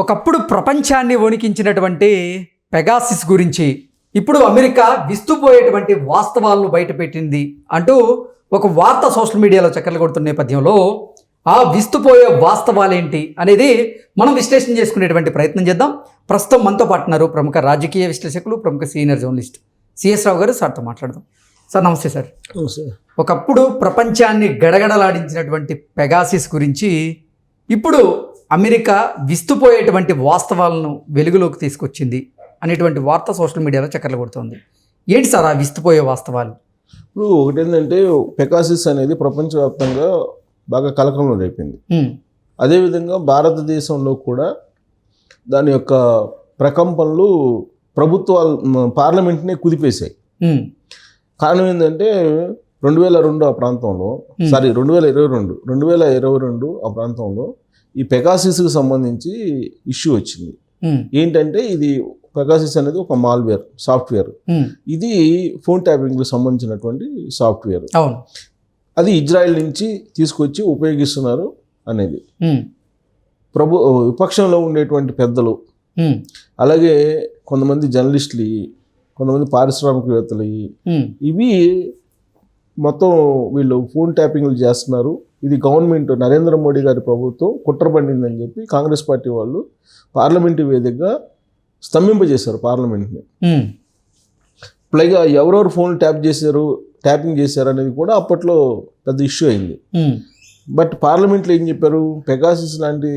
ఒకప్పుడు ప్రపంచాన్ని వణికించినటువంటి పెగాసిస్ గురించి ఇప్పుడు అమెరికా విస్తుపోయేటువంటి వాస్తవాలను బయటపెట్టింది అంటూ ఒక వార్త సోషల్ మీడియాలో చక్కర్లు కొడుతున్న నేపథ్యంలో ఆ విస్తుపోయే వాస్తవాలేంటి అనేది మనం విశ్లేషణ చేసుకునేటువంటి ప్రయత్నం చేద్దాం. ప్రస్తుతం మనతో పాటున్నారు ప్రముఖ రాజకీయ విశ్లేషకులు, ప్రముఖ సీనియర్ జర్నలిస్ట్ సిఎస్ రావు గారు. సార్తో మాట్లాడదాం. సార్ నమస్తే సార్. ఒకప్పుడు ప్రపంచాన్ని గడగడలాడించినటువంటి పెగాసిస్ గురించి ఇప్పుడు అమెరికా విస్తుపోయేటువంటి వాస్తవాలను వెలుగులోకి తీసుకొచ్చింది అనేటువంటి వార్త సోషల్ మీడియాలో చక్కర్లు కొడుతుంది. ఏంటి సార్ ఆ విస్తుపోయే వాస్తవాలు? ఇప్పుడు ఒకటేంటంటే పెగాసిస్ అనేది ప్రపంచవ్యాప్తంగా బాగా కలకంలో రేపింది. అదేవిధంగా భారతదేశంలో కూడా దాని యొక్క ప్రకంపనలు ప్రభుత్వాలు పార్లమెంట్నే కుదిపేశాయి. కారణం ఏంటంటే 2022 ఆ ప్రాంతంలో 2022 ఆ ప్రాంతంలో ఈ పెగాసిస్కి సంబంధించి ఇష్యూ వచ్చింది. ఏంటంటే ఇది పెగాసిస్ అనేది ఒక మాల్వేర్ సాఫ్ట్వేర్. ఇది ఫోన్ ట్యాపింగ్కి సంబంధించినటువంటి సాఫ్ట్వేర్. అది ఇజ్రాయెల్ నుంచి తీసుకొచ్చి ఉపయోగిస్తున్నారు అనేది విపక్షంలో ఉండేటువంటి పెద్దలు, అలాగే కొంతమంది జర్నలిస్టులు, కొంతమంది పారిశ్రామికవేత్తలు, ఇవి మొత్తం వీళ్ళు ఫోన్ ట్యాపింగ్లు చేస్తున్నారు. ఇది గవర్నమెంట్ నరేంద్ర మోడీ గారి ప్రభుత్వం కుట్ర పండిందని చెప్పి కాంగ్రెస్ పార్టీ వాళ్ళు పార్లమెంటు వేదికగా స్తంభింపజేశారు పార్లమెంట్ని. పైగా ఎవరెవరు ఫోన్ ట్యాపింగ్ చేశారు అనేది కూడా అప్పట్లో పెద్ద ఇష్యూ అయింది. బట్ పార్లమెంట్లో ఏం చెప్పారు, పెగాసిస్ లాంటి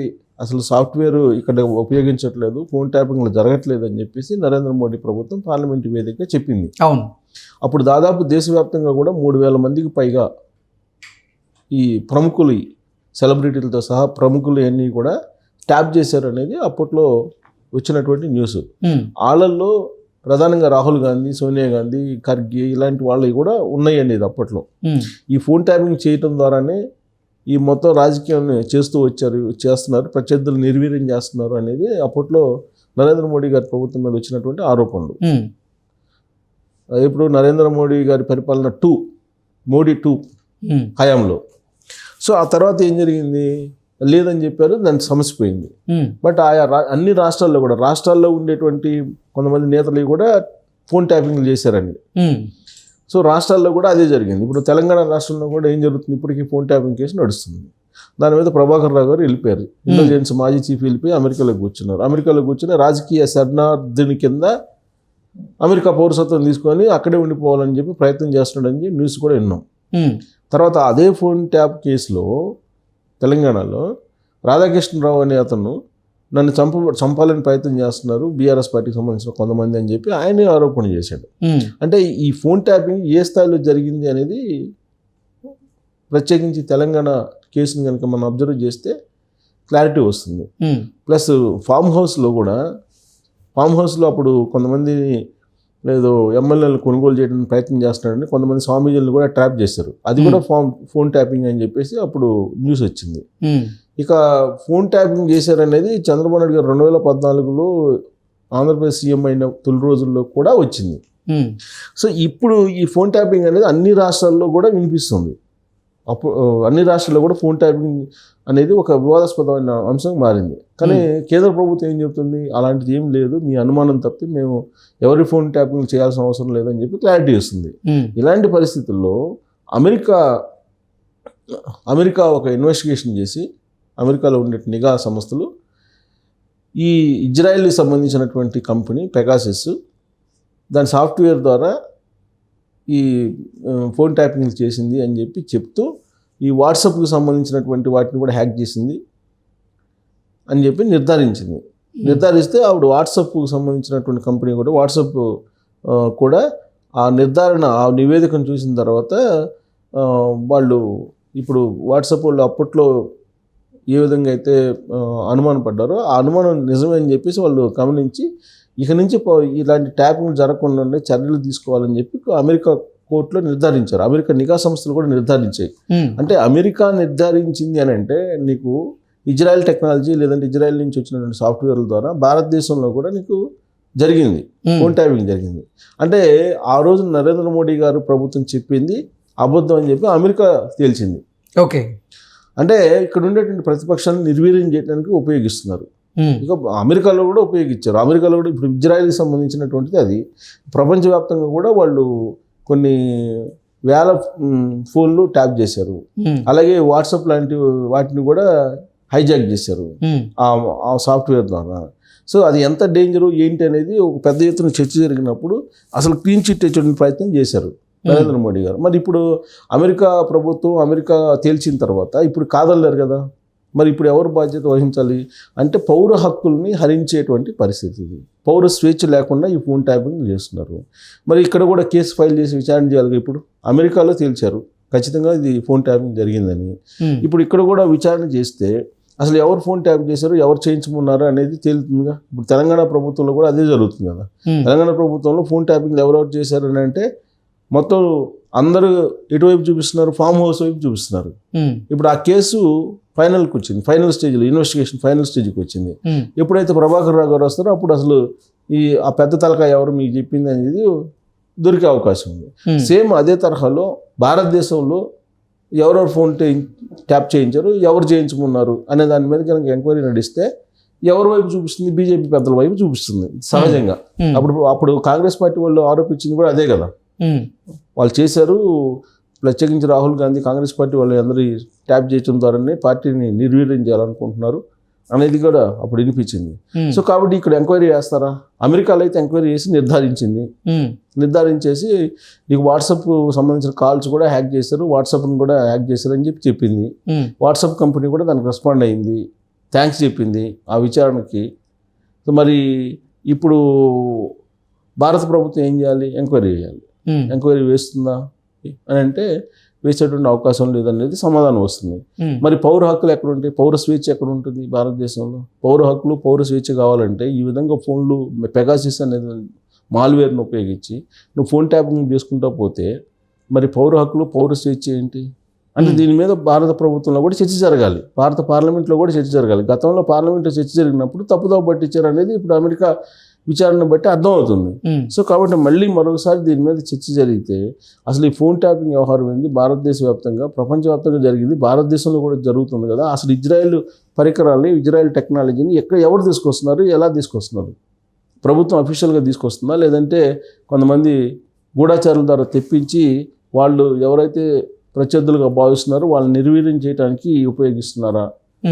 అసలు సాఫ్ట్వేర్ ఇక్కడ ఉపయోగించట్లేదు, ఫోన్ ట్యాపింగ్లు జరగట్లేదు అని చెప్పేసి నరేంద్ర మోడీ ప్రభుత్వం పార్లమెంటు వేదికగా చెప్పింది. అవును. అప్పుడు దాదాపు దేశవ్యాప్తంగా కూడా 3,000 మందికి పైగా ఈ ప్రముఖులు, సెలబ్రిటీలతో సహా ప్రముఖులు అన్నీ కూడా ట్యాప్ చేశారు అనేది అప్పట్లో వచ్చినటువంటి న్యూస్. వాళ్ళల్లో ప్రధానంగా రాహుల్ గాంధీ, సోనియా గాంధీ, ఖర్గే ఇలాంటి వాళ్ళవి కూడా ఉన్నాయి అనేది అప్పట్లో. ఈ ఫోన్ ట్యాపింగ్ చేయటం ద్వారానే ఈ మొత్తం రాజకీయాన్ని చేస్తున్నారు, ప్రత్యర్థులు నిర్వీర్యం చేస్తున్నారు అనేది అప్పట్లో నరేంద్ర మోడీ గారి ప్రభుత్వం మీద వచ్చినటువంటి ఆరోపణలు. ఇప్పుడు నరేంద్ర మోడీ గారి పరిపాలన మోడీ 2 హయాంలో. సో ఆ తర్వాత ఏం జరిగింది, లేదని చెప్పారు, దాన్ని సమసిపోయింది. బట్ ఆయా అన్ని రాష్ట్రాల్లో ఉండేటువంటి కొంతమంది నేతలు కూడా ఫోన్ ట్యాపింగ్లు చేశారండి. సో రాష్ట్రాల్లో కూడా అదే జరిగింది. ఇప్పుడు తెలంగాణ రాష్ట్రంలో కూడా ఏం జరుగుతుంది, ఇప్పటికీ ఫోన్ ట్యాపింగ్ కేసు నడుస్తుంది. దాని మీద ప్రభాకర్ రావు గారు వెళ్ళిపోయారు. ఇంటెలిజెన్స్ మాజీ చీఫ్ వెళ్ళిపోయి అమెరికాలో కూర్చుని రాజకీయ శరణార్థుని కింద అమెరికా పౌరసత్వం తీసుకొని అక్కడే ఉండిపోవాలని చెప్పి ప్రయత్నం చేస్తున్నాడని న్యూస్ కూడా విన్నాం. తర్వాత అదే ఫోన్ ట్యాప్ కేసులో తెలంగాణలో రాధాకృష్ణరావు అనే అతను నన్ను చంపాలని ప్రయత్నం చేస్తున్నారు బీఆర్ఎస్ పార్టీకి సంబంధించిన కొంతమంది అని చెప్పి ఆయనే ఆరోపణ చేశాడు. అంటే ఈ ఫోన్ ట్యాపింగ్ ఏ స్థాయిలో జరిగింది అనేది ప్రత్యేకించి తెలంగాణ కేసుని కనుక మనం అబ్జర్వ్ చేస్తే క్లారిటీ వస్తుంది. ప్లస్ ఫామ్ హౌస్లో అప్పుడు కొంతమంది ఏదో ఎమ్మెల్యేలు కొనుగోలు చేయడానికి ప్రయత్నం చేస్తున్నాడని కొంతమంది స్వామీజీలను కూడా ట్రాప్ చేశారు. అది కూడా ఫోన్ ట్యాపింగ్ అని చెప్పేసి అప్పుడు న్యూస్ వచ్చింది. ఇక ఫోన్ ట్యాపింగ్ చేశారనేది చంద్రబాబు నాయుడు గారు 2014లో ఆంధ్రప్రదేశ్ సీఎం అయిన తొలి రోజుల్లో కూడా వచ్చింది. సో ఇప్పుడు ఈ ఫోన్ ట్యాపింగ్ అనేది అన్ని రాష్ట్రాల్లో కూడా వినిపిస్తుంది. అప్పుడు అన్ని రాష్ట్రాల్లో కూడా ఫోన్ ట్యాపింగ్ అనేది ఒక వివాదాస్పదమైన అంశం మారింది. కానీ కేంద్ర ప్రభుత్వం ఏం చెప్తుంది, అలాంటిది ఏం లేదు, మీ అనుమానం తప్పితే మేము ఎవరి ఫోన్ ట్యాపింగ్ చేయాల్సిన అవసరం లేదని చెప్పి క్లారిటీ ఇస్తుంది. ఇలాంటి పరిస్థితుల్లో అమెరికా ఒక ఇన్వెస్టిగేషన్ చేసి అమెరికాలో ఉండే నిఘా సంస్థలు ఈ ఇజ్రాయెల్కి సంబంధించినటువంటి కంపెనీ పెగాసిస్ దాని సాఫ్ట్వేర్ ద్వారా ఈ ఫోన్ ట్యాపింగ్ చేసింది అని చెప్పి చెప్తూ ఈ వాట్సాప్కి సంబంధించినటువంటి వాటిని కూడా హ్యాక్ చేసింది అని చెప్పి నిర్ధారిస్తే ఆవిడ వాట్సాప్కి సంబంధించినటువంటి కంపెనీ కూడా వాట్సాప్ కూడా ఆ నివేదికను చూసిన తర్వాత వాళ్ళు ఇప్పుడు వాట్సాప్ వాళ్ళు అప్పట్లో ఏ విధంగా అయితే అనుమానం పడ్డారో ఆ అనుమానం నిజమే అని చెప్పేసి వాళ్ళు గమనించి ఇక నుంచి ఇలాంటి ట్యాపింగ్ జరగకుండా చర్యలు తీసుకోవాలని చెప్పి అమెరికా కోర్టులో నిర్ధారించారు. అమెరికా నిఘా సంస్థలు కూడా నిర్ధారించాయి. అంటే అమెరికా నిర్ధారించింది అని అంటే నీకు ఇజ్రాయెల్ టెక్నాలజీ లేదంటే ఇజ్రాయెల్ నుంచి వచ్చినటువంటి సాఫ్ట్వేర్ల ద్వారా భారతదేశంలో కూడా నీకు జరిగింది, ఫోన్ ట్యాపింగ్ జరిగింది. అంటే ఆ రోజు నరేంద్ర మోడీ గారు ప్రభుత్వం చెప్పింది అబద్ధం అని చెప్పి అమెరికా తేల్చింది. ఓకే. అంటే ఇక్కడ ఉండేటువంటి ప్రతిపక్షాలను నిర్వీర్యం చేయడానికి ఉపయోగిస్తున్నారు. ఇక అమెరికాలో కూడా ఉపయోగించారు. అమెరికాలో కూడా ఇప్పుడు ఇజ్రాయెల్కి సంబంధించినటువంటిది అది ప్రపంచవ్యాప్తంగా కూడా వాళ్ళు కొన్ని వేల ఫోన్లు ట్యాప్ చేశారు. అలాగే వాట్సాప్ లాంటి వాటిని కూడా హైజాక్ చేశారు ఆ సాఫ్ట్వేర్ ద్వారా. సో అది ఎంత డేంజరు ఏంటి అనేది ఒక పెద్ద ఎత్తున చర్చ జరిగినప్పుడు అసలు క్లీన్ చిట్ తెచ్చే ప్రయత్నం చేశారు నరేంద్ర మోడీ గారు. మరి ఇప్పుడు అమెరికా ప్రభుత్వం అమెరికా తేల్చిన తర్వాత ఇప్పుడు కాదనలేరు కదా. మరి ఇప్పుడు ఎవరు బాధ్యత వహించాలి అంటే పౌర హక్కుల్ని హరించేటువంటి పరిస్థితి ఇది. పౌర స్వేచ్ఛ లేకుండా ఈ ఫోన్ ట్యాపింగ్ చేస్తున్నారు. మరి ఇక్కడ కూడా కేసు ఫైల్ చేసి విచారణ చేయాలి. ఇప్పుడు అమెరికాలో తేల్చారు ఖచ్చితంగా ఇది ఫోన్ ట్యాపింగ్ జరిగిందని. ఇప్పుడు ఇక్కడ కూడా విచారణ చేస్తే అసలు ఎవరు ఫోన్ ట్యాప్ చేశారు, ఎవరు చేయించుకున్నారు అనేది తేలుతుందిగా. ఇప్పుడు తెలంగాణ ప్రభుత్వంలో కూడా అదే జరుగుతుంది కదా. తెలంగాణ ప్రభుత్వంలో ఫోన్ ట్యాపింగ్ ఎవరెవరు చేశారు అని అంటే మొత్తం అందరూ ఎటువైపు చూపిస్తున్నారు, ఫామ్ హౌస్ వైపు చూపిస్తున్నారు. ఇప్పుడు ఆ కేసు ఫైనల్కి వచ్చింది, ఫైనల్ స్టేజ్లో ఇన్వెస్టిగేషన్ ఫైనల్ స్టేజ్కి వచ్చింది. ఎప్పుడైతే ప్రభాకర్ రావు గారు వస్తారో అప్పుడు అసలు ఆ పెద్ద తలకాయ ఎవరు మీకు చెప్పింది అనేది దొరికే అవకాశం ఉంది. సేమ్ అదే తరహాలో భారతదేశంలో ఎవరెవరు ఫోన్ ట్యాప్ చేయించారు, ఎవరు చేయించుకున్నారు అనే దాని మీద కనుక ఎంక్వైరీ నడిస్తే ఎవరి వైపు చూపిస్తుంది, బీజేపీ పెద్దల వైపు చూపిస్తుంది సహజంగా. అప్పుడు కాంగ్రెస్ పార్టీ వాళ్ళు ఆరోపించింది కూడా అదే కదా. వాళ్ళు చేశారు, ప్రత్యేకించి రాహుల్ గాంధీ కాంగ్రెస్ పార్టీ వాళ్ళు అందరూ ట్యాప్ చేయడం ద్వారానే పార్టీని నిర్వీర్యం చేయాలనుకుంటున్నారు అనేది కూడా అప్పుడు వినిపించింది. సో కాబట్టి ఇక్కడ ఎంక్వైరీ చేస్తారా? అమెరికాలో అయితే ఎంక్వైరీ చేసి నిర్ధారించేసి నీకు వాట్సాప్ సంబంధించిన కాల్స్ కూడా హ్యాక్ చేశారు, వాట్సాప్ని కూడా హ్యాక్ చేశారు అని చెప్పింది. వాట్సాప్ కంపెనీ కూడా దానికి రెస్పాండ్ అయింది, థ్యాంక్స్ చెప్పింది ఆ విచారణకి. సో మరి ఇప్పుడు భారత ప్రభుత్వం ఏం చేయాలి? ఎంక్వైరీ చేయాలి. ఎంక్వైరీ వేస్తుందా అని అంటే వేసేటువంటి అవకాశం లేదనేది సమాధానం వస్తుంది. మరి పౌర హక్కులు ఎక్కడ ఉంటాయి, పౌర స్వేచ్ఛ ఎక్కడ ఉంటుంది భారతదేశంలో? పౌర హక్కులు పౌర స్వేచ్ఛ కావాలంటే ఈ విధంగా ఫోన్లు పెగాసిస్ అనేది మాల్వేర్ను ఉపయోగించి నువ్వు ఫోన్ ట్యాపింగ్ చేసుకుంటా పోతే మరి పౌర హక్కులు పౌర స్వేచ్ఛ ఏంటి అంటే దీని మీద భారత ప్రభుత్వంలో కూడా చర్చ జరగాలి, భారత పార్లమెంట్లో కూడా చర్చ జరగాలి. గతంలో పార్లమెంట్లో చర్చ జరిగినప్పుడు తప్పుదోవ పట్టించారు అనేది ఇప్పుడు అమెరికా విచారణ బట్టి అర్థమవుతుంది. సో కాబట్టి మళ్ళీ మరొకసారి దీని మీద చర్చ జరిగితే అసలు ఈ ఫోన్ ట్యాపింగ్ వ్యవహారం ఏంది భారతదేశ వ్యాప్తంగా ప్రపంచవ్యాప్తంగా జరిగింది, భారతదేశంలో కూడా జరుగుతుంది కదా. అసలు ఇజ్రాయెల్ పరికరాలని, ఇజ్రాయెల్ టెక్నాలజీని ఎవరు తీసుకొస్తున్నారు, ఎలా తీసుకొస్తున్నారు? ప్రభుత్వం అఫీషియల్గా తీసుకొస్తుందా, లేదంటే కొంతమంది గూఢాచారుల ద్వారా తెప్పించి వాళ్ళు ఎవరైతే ప్రత్యర్థులుగా భావిస్తున్నారో వాళ్ళని నిర్వీర్యం చేయడానికి ఉపయోగిస్తున్నారా?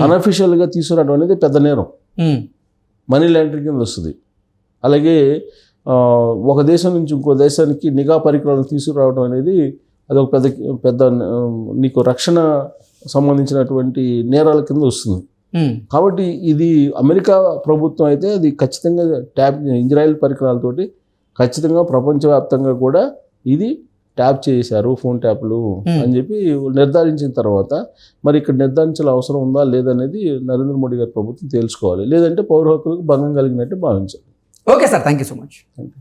అన్అఫీషియల్గా తీసుకురావడం అనేది పెద్ద నేరం, మనీ లాండరింగ్ కింద వస్తుంది. అలాగే ఒక దేశం నుంచి ఇంకో దేశానికి నిఘా పరికరాలను తీసుకురావడం అనేది అది ఒక పెద్ద నీకు రక్షణ సంబంధించినటువంటి నేరాల కింద వస్తుంది. కాబట్టి ఇది అమెరికా ప్రభుత్వం అయితే అది ఖచ్చితంగా ఇజ్రాయెల్ పరికరాలతోటి ఖచ్చితంగా ప్రపంచవ్యాప్తంగా కూడా ఇది ట్యాప్ చేశారు ఫోన్ ట్యాప్లు అని చెప్పి నిర్ధారించిన తర్వాత మరి ఇక్కడ నిర్ధారించాల్సిన అవసరం ఉందా లేదనేది నరేంద్ర మోడీ గారి ప్రభుత్వం తెలుసుకోవాలి. లేదంటే పౌర హక్కులకు భంగం కలిగినట్టు భావించాలి. Okay sir, thank you so much. Thank you.